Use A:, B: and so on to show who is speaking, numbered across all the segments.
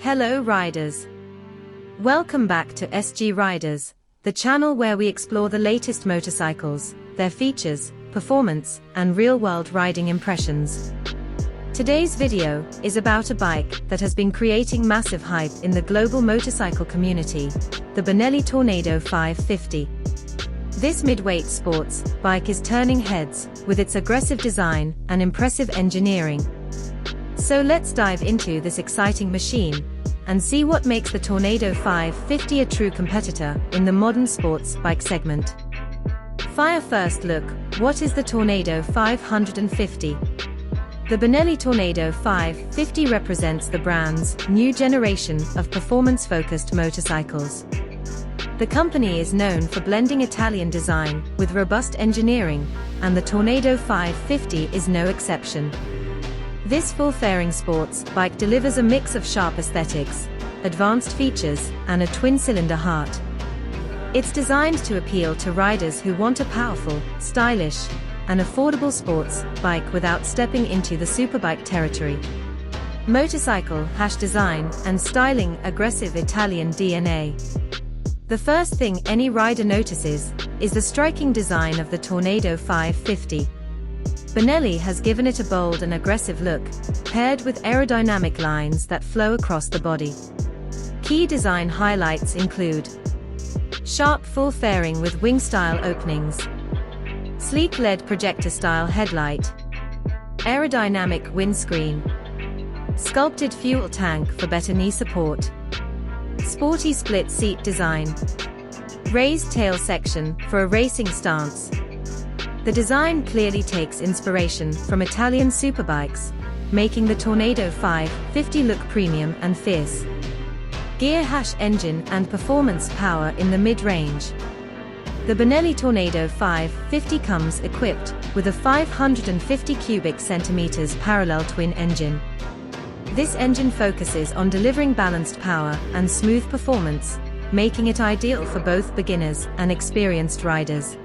A: Hello riders! Welcome back to SG Riders, the channel where we explore the latest motorcycles, their features, performance, and real-world riding impressions. Today's video is about a bike that has been creating massive hype in the global motorcycle community, the Benelli Tornado 550. This mid-weight sports bike is turning heads with its aggressive design and impressive engineering. So let's dive into this exciting machine and see what makes the Tornado 550 a true competitor in the modern sports bike segment. First look, what is the Tornado 550? The Benelli Tornado 550 represents the brand's new generation of performance-focused motorcycles. The company is known for blending Italian design with robust engineering, and the Tornado 550 is no exception. This full-fairing sports bike delivers a mix of sharp aesthetics, advanced features, and a twin-cylinder heart. It's designed to appeal to riders who want a powerful, stylish, and affordable sports bike without stepping into the superbike territory. Motorcycle design and styling, aggressive Italian DNA. The first thing any rider notices is the striking design of the Tornado 550. Benelli has given it a bold and aggressive look, paired with aerodynamic lines that flow across the body. Key design highlights include sharp full fairing with wing-style openings, sleek LED projector-style headlight, aerodynamic windscreen, sculpted fuel tank for better knee support, sporty split seat design, raised tail section for a racing stance. The design clearly takes inspiration from Italian superbikes, making the Tornado 550 look premium and fierce. Gear engine and performance power in the mid-range. The Benelli Tornado 550 comes equipped with a 550 cubic centimeters parallel twin engine. This engine focuses on delivering balanced power and smooth performance, making it ideal for both beginners and experienced riders.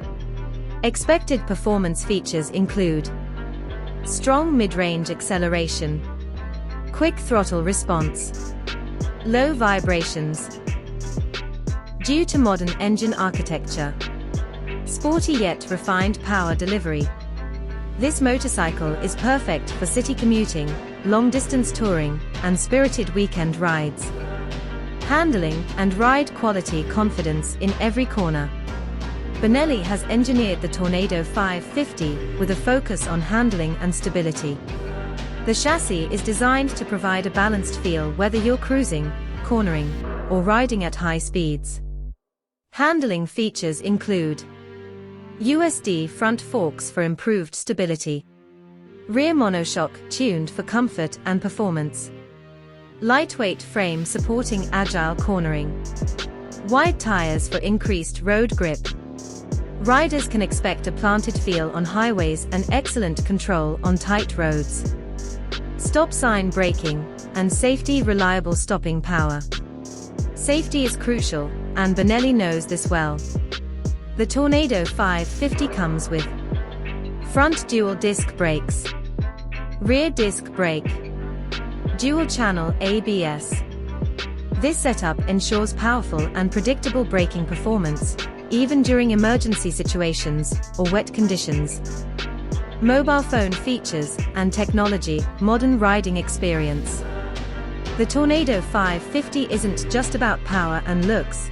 A: Expected performance features include strong mid-range acceleration, quick throttle response, low vibrations. Due to modern engine architecture, sporty yet refined power delivery. This motorcycle is perfect for city commuting, long-distance touring, and spirited weekend rides. Handling and ride quality, confidence in every corner. Benelli has engineered the Tornado 550 with a focus on handling and stability. The chassis is designed to provide a balanced feel whether you're cruising, cornering, or riding at high speeds. Handling features include USD front forks for improved stability, rear monoshock tuned for comfort and performance, lightweight frame supporting agile cornering, wide tires for increased road grip. Riders can expect a planted feel on highways and excellent control on tight roads. Stop sign braking and safety, reliable stopping power. Safety is crucial, and Benelli knows this well. The Tornado 550 comes with front dual disc brakes, rear disc brake, dual channel ABS. This setup ensures powerful and predictable braking performance, even during emergency situations or wet conditions. Mobile phone features and technology, modern riding experience. The Tornado 550 isn't just about power and looks.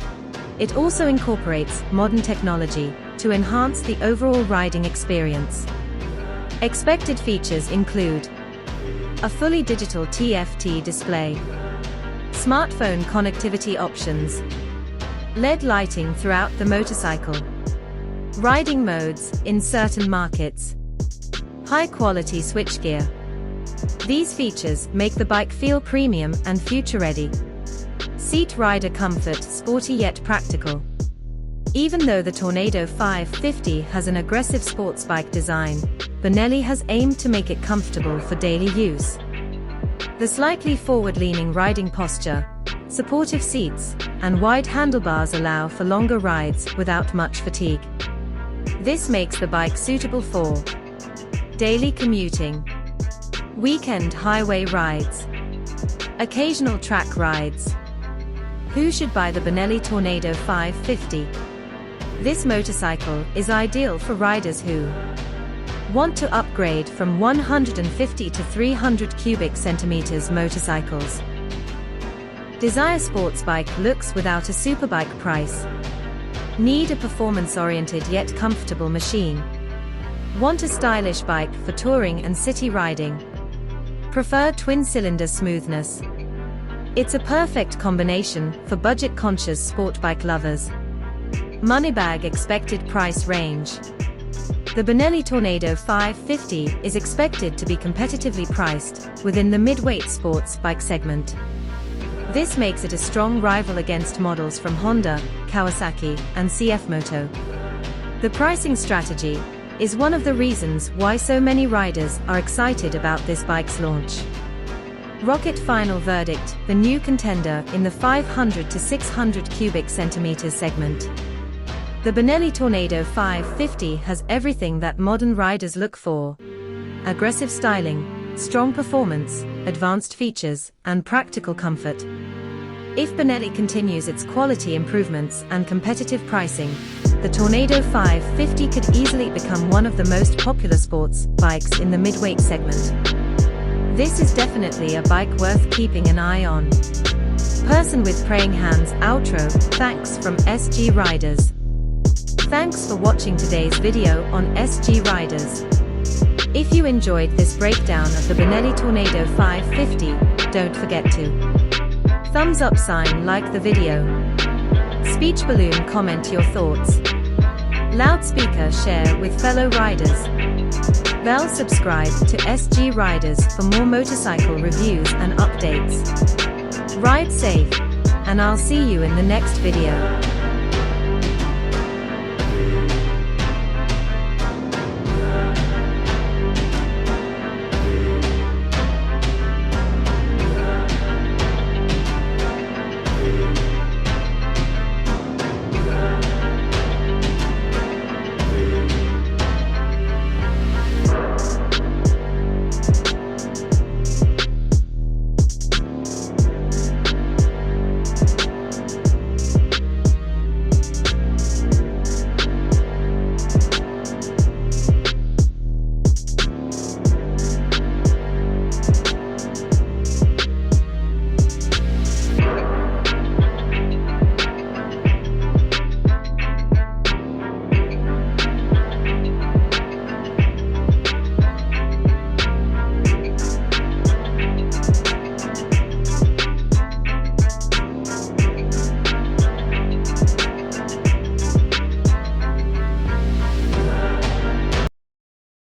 A: It also incorporates modern technology to enhance the overall riding experience. Expected features include a fully digital TFT display, smartphone connectivity options, LED lighting throughout the motorcycle, riding modes in certain markets, high-quality switchgear. These features make the bike feel premium and future-ready. Seat rider comfort, sporty yet practical. Even though the Tornado 550 has an aggressive sports bike design, Benelli has aimed to make it comfortable for daily use. The slightly forward-leaning riding posture, supportive seats, and wide handlebars allow for longer rides without much fatigue. This makes the bike suitable for daily commuting, weekend highway rides, Occasional track rides. Who should buy the Benelli Tornado 550? This motorcycle is ideal for riders who want to upgrade from 150 to 300 cubic centimeters motorcycles. Desire sports bike looks without a superbike price. Need a performance-oriented yet comfortable machine. Want a stylish bike for touring and city riding. Prefer twin-cylinder smoothness. It's a perfect combination for budget-conscious sport bike lovers. Moneybag expected price range. The Benelli Tornado 550 is expected to be competitively priced within the mid-weight sports bike segment. This makes it a strong rival against models from Honda, Kawasaki, and CFMoto. The pricing strategy is one of the reasons why so many riders are excited about this bike's launch. Rocket final verdict: the new contender in the 500 to 600 cubic centimeters segment. The Benelli Tornado 550 has everything that modern riders look for: aggressive styling, strong performance, advanced features, and practical comfort. If Benelli continues its quality improvements and competitive pricing, the Tornado 550 could easily become one of the most popular sports bikes in the midweight segment. This is definitely a bike worth keeping an eye on. Person with praying hands outro. Thanks from SG Riders. Thanks for watching today's video on SG Riders. If you enjoyed this breakdown of the Benelli Tornado 550, don't forget to thumbs up sign, like the video, speech balloon comment your thoughts, loudspeaker share with fellow riders, bell subscribe to SG Riders for more motorcycle reviews and updates. Ride safe, and I'll see you in the next video.